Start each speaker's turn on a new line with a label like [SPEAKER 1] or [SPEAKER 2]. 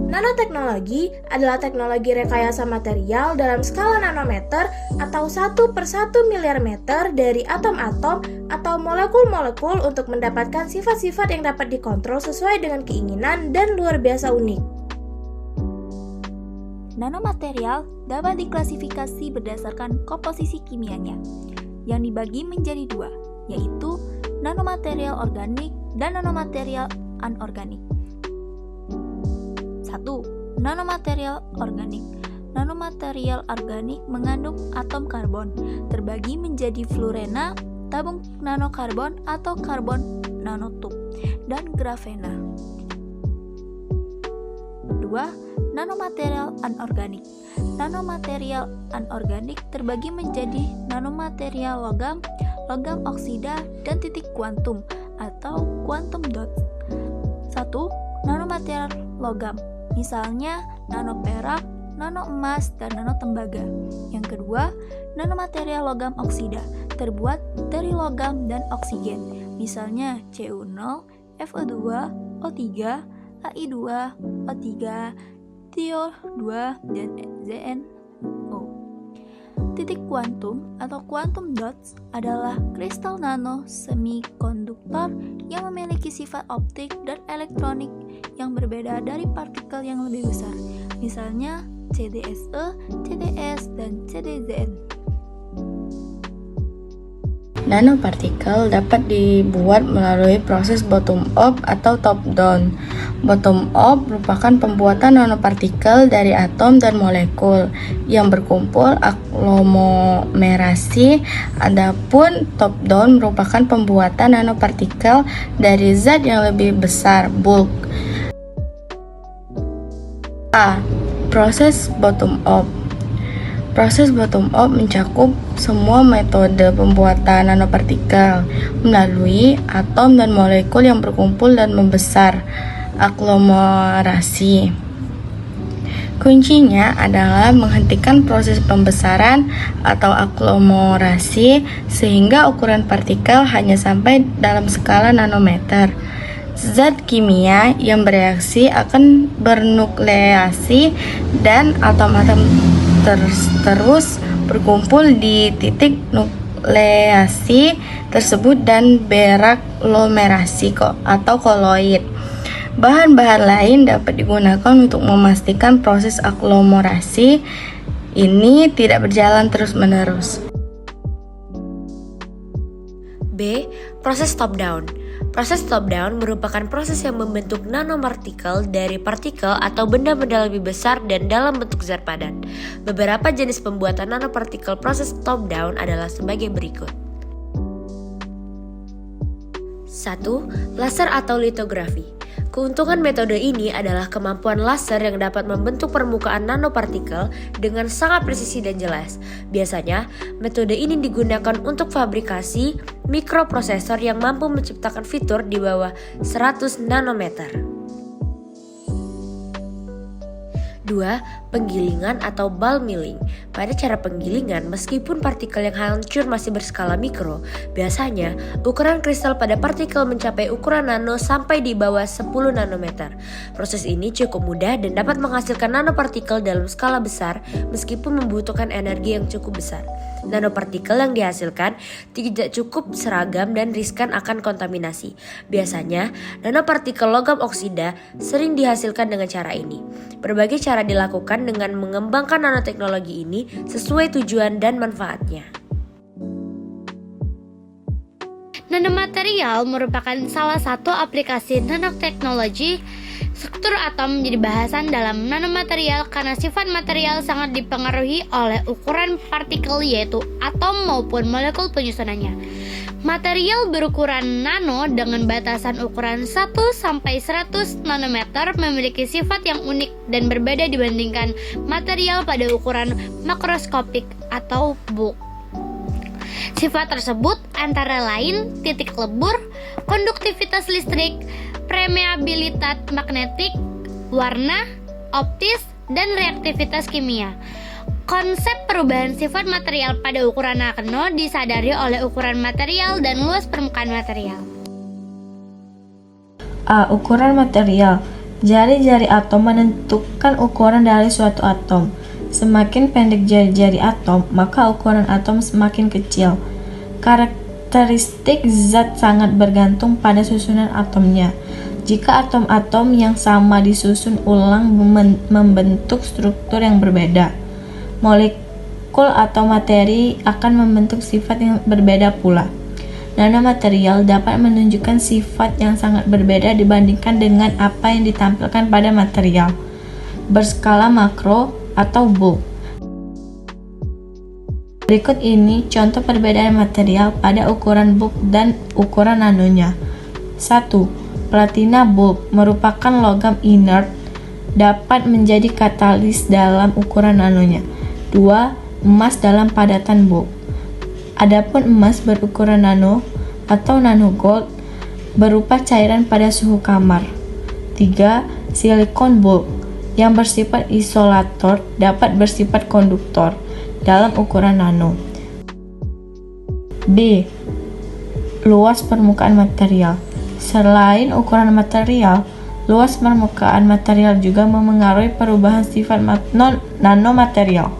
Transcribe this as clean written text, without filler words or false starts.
[SPEAKER 1] Nanoteknologi adalah teknologi rekayasa material dalam skala nanometer atau 1/1 miliar meter dari atom-atom atau molekul-molekul untuk mendapatkan sifat-sifat yang dapat dikontrol sesuai dengan keinginan dan luar biasa unik.
[SPEAKER 2] Nanomaterial dapat diklasifikasi berdasarkan komposisi kimianya, yang dibagi menjadi dua, yaitu nanomaterial organik dan nanomaterial anorganik. 1. Nanomaterial organik. Nanomaterial organik mengandung atom karbon, terbagi menjadi fluorena, tabung nanokarbon atau karbon nanotub, dan grafena. 2. Nanomaterial anorganik. Nanomaterial anorganik terbagi menjadi nanomaterial logam, logam oksida, dan titik kuantum atau quantum dots. 1. Nanomaterial logam, misalnya nano perak, nano emas, dan nano tembaga. Yang kedua, nanomaterial logam oksida, terbuat dari logam dan oksigen, misalnya Cu0, Fe2, O3, Ai2, O3, TiO2, dan ZnO. Titik kuantum atau quantum dots adalah kristal nano semikonduktor yang memiliki sifat optik dan elektronik yang berbeda dari partikel yang lebih besar, misalnya CdSe, CdS, dan CdZn.
[SPEAKER 3] Nanopartikel dapat dibuat melalui proses bottom up atau top down. Bottom up merupakan pembuatan nanopartikel dari atom dan molekul yang berkumpul aglomerasi. Adapun top down merupakan pembuatan nanopartikel dari zat yang lebih besar, bulk. A. Proses bottom up. Proses bottom up mencakup semua metode pembuatan nanopartikel melalui atom dan molekul yang berkumpul dan membesar, aglomerasi. Kuncinya adalah menghentikan proses pembesaran atau aglomerasi sehingga ukuran partikel hanya sampai dalam skala nanometer. Zat kimia yang bereaksi akan bernukleasi dan atom-atom terus berkumpul di titik nukleasi tersebut dan beraglomerasi atau koloid. Bahan-bahan lain dapat digunakan untuk memastikan proses aglomerasi ini tidak berjalan terus-menerus.
[SPEAKER 4] B. Proses top-down. Proses top-down merupakan proses yang membentuk nanopartikel dari partikel atau benda-benda lebih besar dan dalam bentuk zat padat. Beberapa jenis pembuatan nanopartikel proses top-down adalah sebagai berikut. 1. Laser atau litografi. Keuntungan metode ini adalah kemampuan laser yang dapat membentuk permukaan nanopartikel dengan sangat presisi dan jelas. Biasanya, metode ini digunakan untuk fabrikasi mikroprosesor yang mampu menciptakan fitur di bawah 100 nanometer. 2. Penggilingan atau bulk milling. Pada cara penggilingan, meskipun partikel yang hancur masih berskala mikro, biasanya ukuran kristal pada partikel mencapai ukuran nano sampai di bawah 10 nanometer. Proses ini cukup mudah dan dapat menghasilkan nanopartikel dalam skala besar meskipun membutuhkan energi yang cukup besar. Nanopartikel yang dihasilkan tidak cukup seragam dan riskan akan kontaminasi. Biasanya, nanopartikel logam oksida sering dihasilkan dengan cara ini. Berbagai cara dilakukan dengan mengembangkan nanoteknologi ini sesuai tujuan dan manfaatnya.
[SPEAKER 5] Nanomaterial merupakan salah satu aplikasi nanoteknologi. Struktur atom menjadi bahasan dalam nanomaterial karena sifat material sangat dipengaruhi oleh ukuran partikel yaitu atom maupun molekul penyusunannya. Material berukuran nano dengan batasan ukuran 1-100 nanometer memiliki sifat yang unik dan berbeda dibandingkan material pada ukuran makroskopik atau bulk. Sifat tersebut antara lain titik lebur, konduktivitas listrik, permeabilitas magnetik, warna, optis, dan reaktivitas kimia. Konsep perubahan sifat material pada ukuran nano disadari oleh ukuran material dan luas permukaan material.
[SPEAKER 6] A. Ukuran material. Jari-jari atom menentukan ukuran dari suatu atom. Semakin pendek jari-jari atom, maka ukuran atom semakin kecil. Karakteristik zat sangat bergantung pada susunan atomnya. Jika atom-atom yang sama disusun ulang membentuk struktur yang berbeda, molekul atau materi akan membentuk sifat yang berbeda pula. Nanomaterial dapat menunjukkan sifat yang sangat berbeda dibandingkan dengan apa yang ditampilkan pada material berskala makro atau bulk. Berikut ini contoh perbedaan material pada ukuran bulk dan ukuran nanonya. 1. Platina bulk merupakan logam inert, dapat menjadi katalis dalam ukuran nanonya. 2. Emas dalam padatan bulk. Adapun emas berukuran nano atau nanogold berupa cairan pada suhu kamar. 3. Silikon bulk yang bersifat isolator dapat bersifat konduktor dalam ukuran nano. B. Luas permukaan material. Selain ukuran material, luas permukaan material juga memengaruhi perubahan sifat nanomaterial.